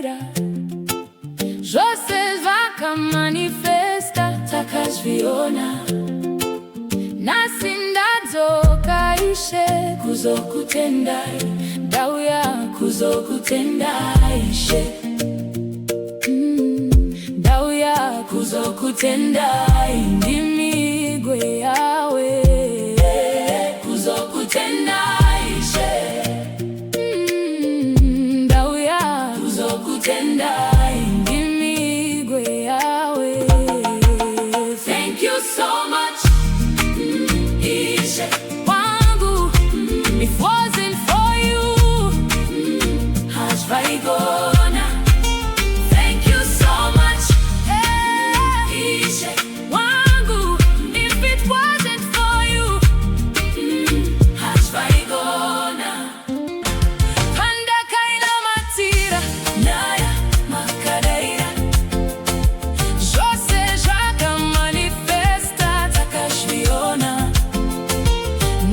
matira Jose vakamanifesta takazviona nasi ndadzokaishe kuzokutendai ndauya kuzokutendaishe ndauya kuzokutendai ndimigwe yawe kuzokutendaishe ndauya kuzokutendai ndimigwe yawe. Thank you so much Ishe wangu, if wasn't for you hazvaigona. Thank you so much Ishe wangu, if it wasn't for you hazvaigona. Panda kaina matira naya makadaira Jose zvakamanifesta takazviona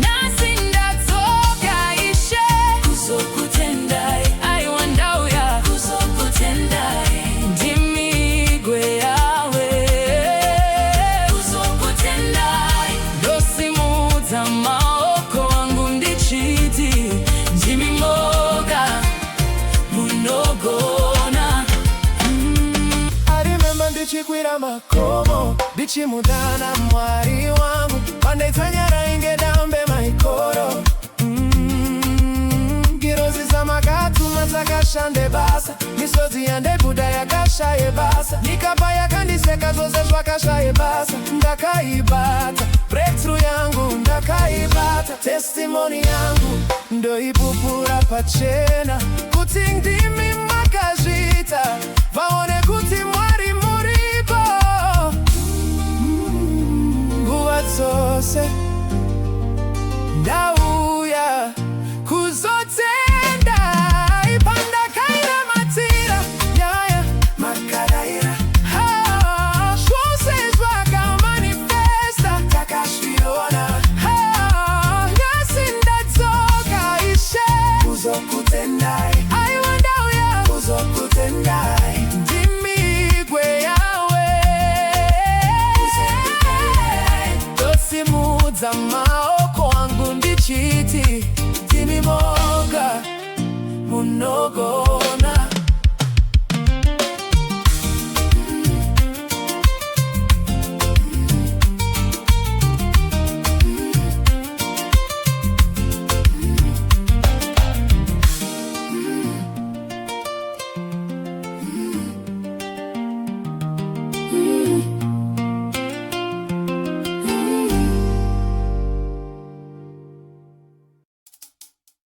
nasi ndadzokaishe kuzokutendai aiwa ndauya kuzokutendai ndimigwe yawe kuzokutendai ndosimudza maoko angu ndichiti ndimimoga munogona. I remember ndichikwira makomo ndichimudana Mwari wangu pandaitsanyara inge dambe maikoro ngirozi zamakatuma dzakashande basa misodzi yandebuda yakashaye basa nikapa yakandiseka zvose zvakashaye basa ndakaibata breakthrough yangu ndakaibata testimony yangu ndoipupura pachena kuti ndimi